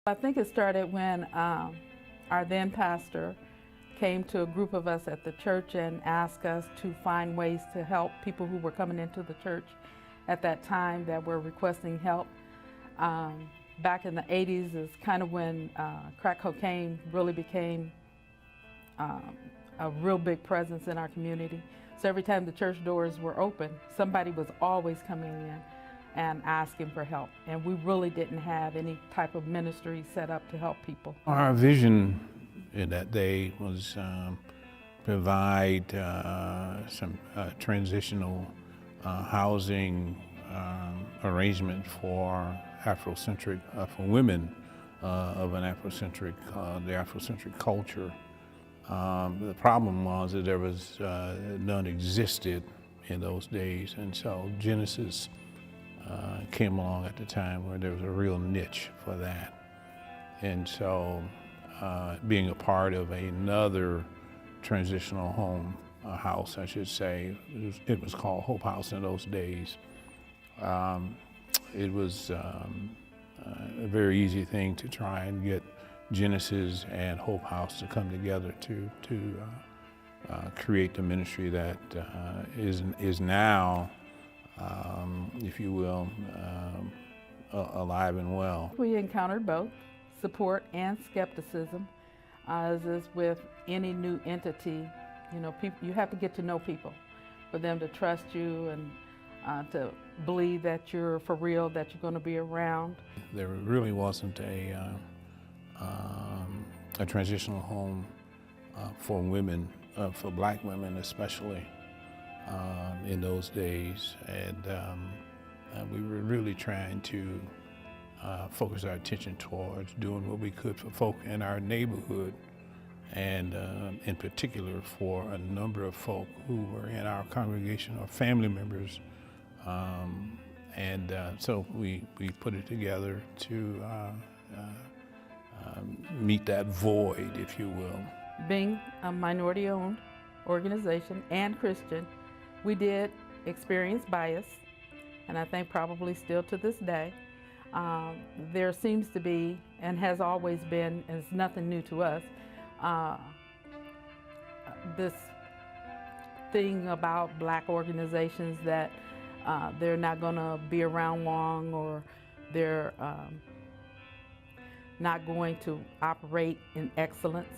I think it started when our then pastor came to a group of us at the church and asked us to find ways to help people who were coming into the church at that time that were requesting help. Back in the 80s is kind of when crack cocaine really became a real big presence in our community. So every time the church doors were open, somebody was always coming in and asking for help. And we really didn't have any type of ministry set up to help people. Our vision in that day was provide some transitional housing arrangement for Afrocentric, for women of an Afrocentric, the Afrocentric culture. The problem was that there was none existed in those days, and so Genesis came along at the time where there was a real niche for that. And so being a part of another transitional home, house I should say, it was called Hope House in those days. It was a very easy thing to try and get Genesis and Hope House to come together to create the ministry that is now, if you will, alive and well. We encountered both support and skepticism, as is with any new entity. You know, you have to get to know people for them to trust you and to believe that you're for real, that you're going to be around. There really wasn't a transitional home for women, for black women especially, in those days, and we were really trying to focus our attention towards doing what we could for folk in our neighborhood, and in particular for a number of folk who were in our congregation or family members, and so we put it together to meet that void, if you will. Being a minority-owned organization and Christian, we did experience bias, and I think probably still to this day. There seems to be, and has always been, and it's nothing new to us, this thing about black organizations that they're not going to be around long, or they're not going to operate in excellence,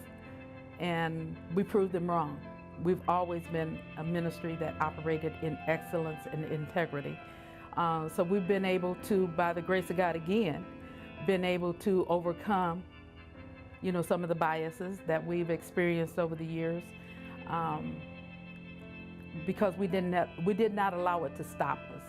and we proved them wrong. We've always been a ministry that operated in excellence and integrity. So we've been able to, by the grace of God again, been able to overcome, you know, some of the biases that we've experienced over the years, because we did not allow it to stop us.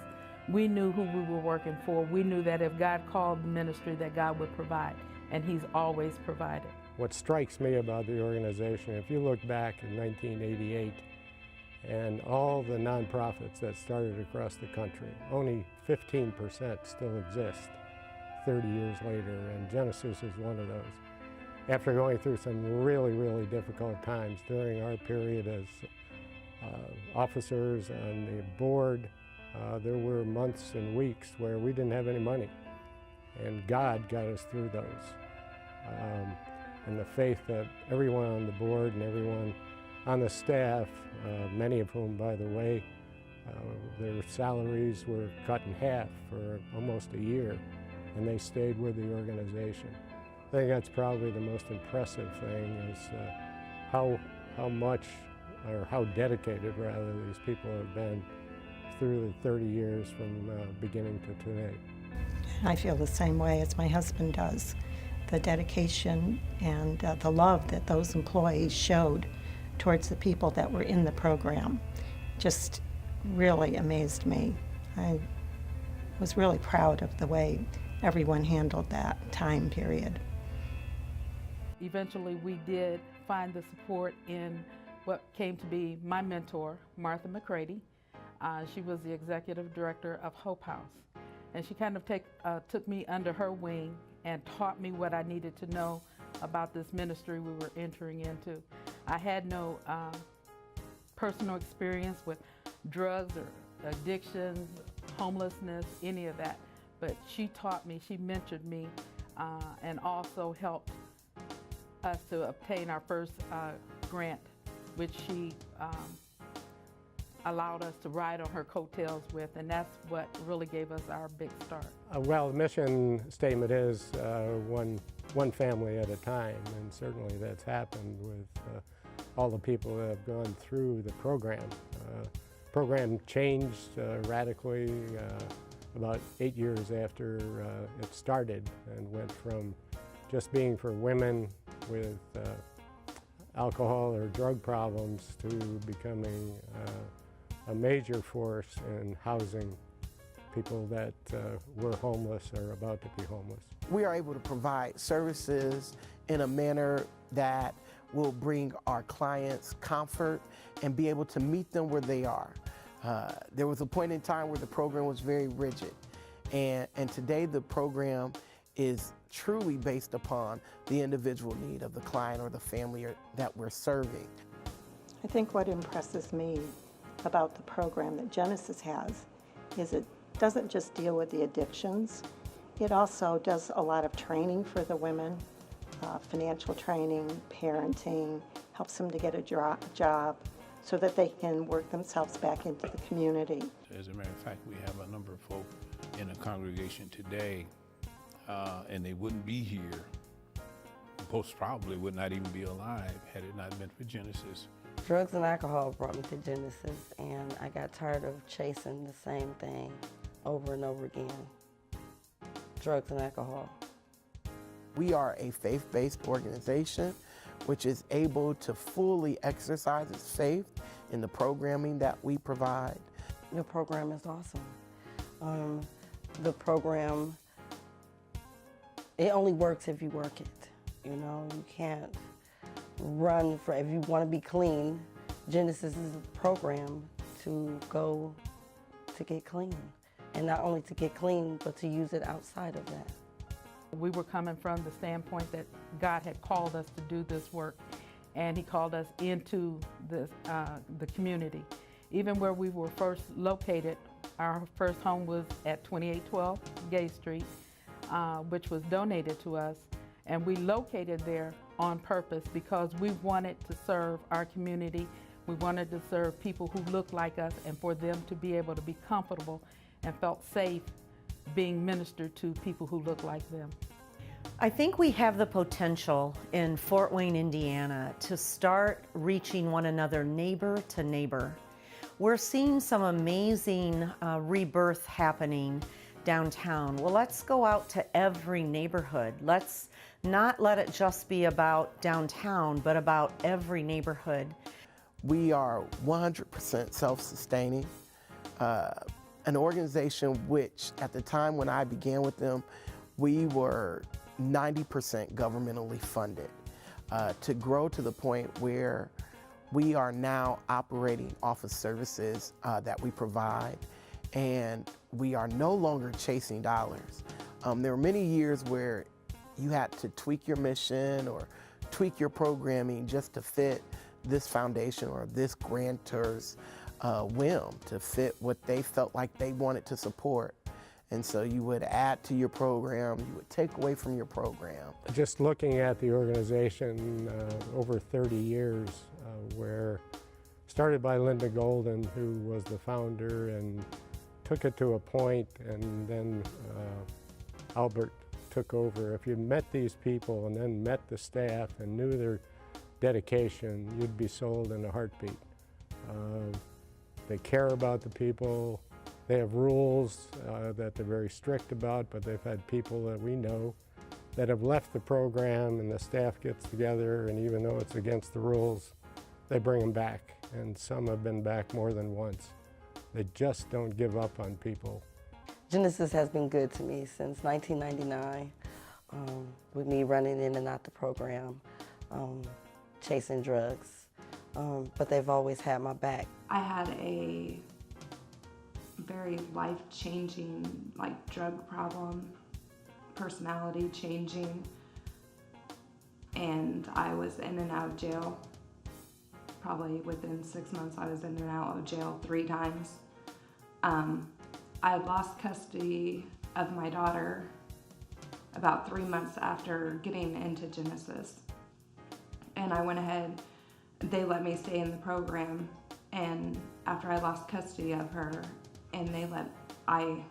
We knew who we were working for. We knew that if God called the ministry, that God would provide, and He's always provided. What strikes me about the organization, if you look back in 1988 and all the nonprofits that started across the country, only 15% still exist 30 years later, and Genesis is one of those. After going through some really, really difficult times during our period as officers on the board, there were months and weeks where we didn't have any money, and God got us through those. And the faith that everyone on the board and everyone on the staff, many of whom, by the way, their salaries were cut in half for almost a year, and they stayed with the organization. I think that's probably the most impressive thing, is how much, or how dedicated rather, these people have been through the 30 years from beginning to today. I feel the same way as my husband does. The dedication and the love that those employees showed towards the people that were in the program just really amazed me. I was really proud of the way everyone handled that time period. Eventually, we did find the support in what came to be my mentor, Martha McCready. She was the executive director of Hope House, and she kind of took me under her wing and taught me what I needed to know about this ministry we were entering into. I had no personal experience with drugs or addictions, homelessness, any of that, but she taught me, she mentored me and also helped us to obtain our first grant, which she allowed us to ride on her coattails with, and that's what really gave us our big start. Well, the mission statement is one family at a time, and certainly that's happened with all the people that have gone through the program. Program changed radically about 8 years after it started, and went from just being for women with alcohol or drug problems to becoming a major force in housing people that were homeless or about to be homeless. We are able to provide services in a manner that will bring our clients comfort and be able to meet them where they are. There was a point in time where the program was very rigid, and today the program is truly based upon the individual need of the client or the family that we're serving. I think what impresses me about the program that Genesis has is it doesn't just deal with the addictions, it also does a lot of training for the women, financial training, parenting, helps them to get a job so that they can work themselves back into the community. As a matter of fact, we have a number of folk in the congregation today, and they wouldn't be here. Most probably would not even be alive had it not been for Genesis. Drugs and alcohol brought me to Genesis, and I got tired of chasing the same thing over and over again. Drugs and alcohol. We are a faith-based organization which is able to fully exercise its faith in the programming that we provide. The program is awesome. The program, it only works if you work it. You know, you can't run for, if you want to be clean, Genesis is a program to go to get clean. And not only to get clean, but to use it outside of that. We were coming from the standpoint that God had called us to do this work, and He called us into the community. Even where we were first located, our first home was at 2812 Gay Street, which was donated to us, and we located there on purpose because we wanted to serve our community. We wanted to serve people who looked like us, and for them to be able to be comfortable and felt safe being ministered to people who look like them. I think we have the potential in Fort Wayne, Indiana, to start reaching one another neighbor to neighbor. We're seeing some amazing rebirth happening downtown. Well, let's go out to every neighborhood. Let's not let it just be about downtown, but about every neighborhood. We are 100% self-sustaining. An organization which, at the time when I began with them, we were 90% governmentally funded. To grow to the point where we are now operating off of services that we provide, and we are no longer chasing dollars. There were many years where you had to tweak your mission or tweak your programming just to fit this foundation or this grantor's whim, to fit what they felt like they wanted to support. And so you would add to your program, you would take away from your program. Just looking at the organization over 30 years, where started by Linda Golden, who was the founder, and took it to a point, and then Albert took over. If you met these people and then met the staff and knew their dedication, you'd be sold in a heartbeat. They care about the people. They have rules that they're very strict about, but they've had people that we know that have left the program, and the staff gets together, and even though it's against the rules, they bring them back. And some have been back more than once. They just don't give up on people. Genesis has been good to me since 1999, with me running in and out the program, chasing drugs, but they've always had my back. I had a very life-changing, drug problem, personality changing, and I was in and out of jail. Probably within 6 months I was in and out of jail 3 times. I lost custody of my daughter about 3 months after getting into Genesis. And I went ahead, they let me stay in the program, and after I lost custody of her, and I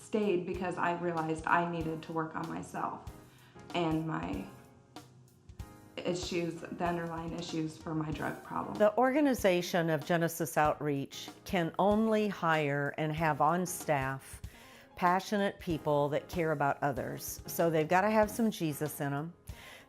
stayed because I realized I needed to work on myself and my issues, the underlying issues for my drug problem. The organization of Genesis Outreach can only hire and have on staff passionate people that care about others. So they've got to have some Jesus in them.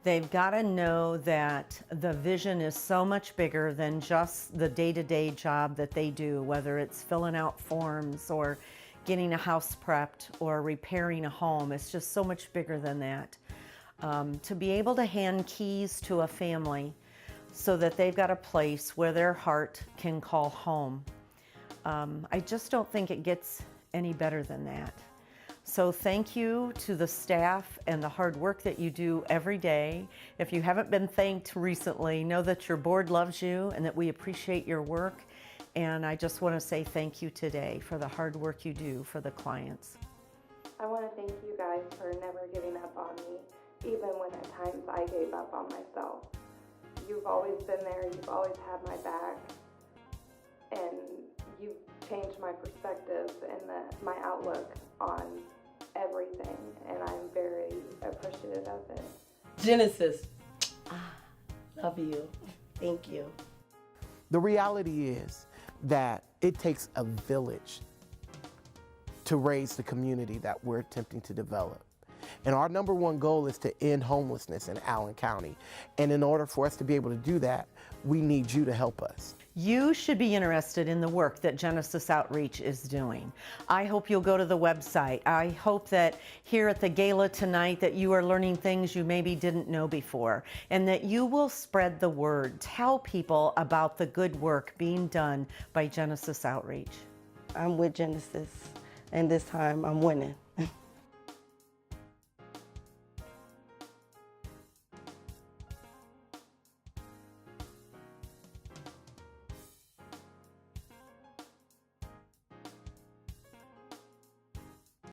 They've got to know that the vision is so much bigger than just the day-to-day job that they do, whether it's filling out forms or getting a house prepped or repairing a home. It's just so much bigger than that. To be able to hand keys to a family so that they've got a place where their heart can call home. I just don't think it gets any better than that. So thank you to the staff and the hard work that you do every day. If you haven't been thanked recently, know that your board loves you and that we appreciate your work. And I just want to say thank you today for the hard work you do for the clients. I want to thank you guys for never giving up on me, even when at times I gave up on myself. You've always been there, you've always had my back, and you've changed my perspective and my outlook on everything, and I'm very appreciative of it. Genesis, love you. Thank you. The reality is that it takes a village to raise the community that we're attempting to develop. And our number one goal is to end homelessness in Allen County. And in order for us to be able to do that, we need you to help us. You should be interested in the work that Genesis Outreach is doing. I hope you'll go to the website. I hope that here at the gala tonight that you are learning things you maybe didn't know before, and that you will spread the word. Tell people about the good work being done by Genesis Outreach. I'm with Genesis, and this time I'm winning.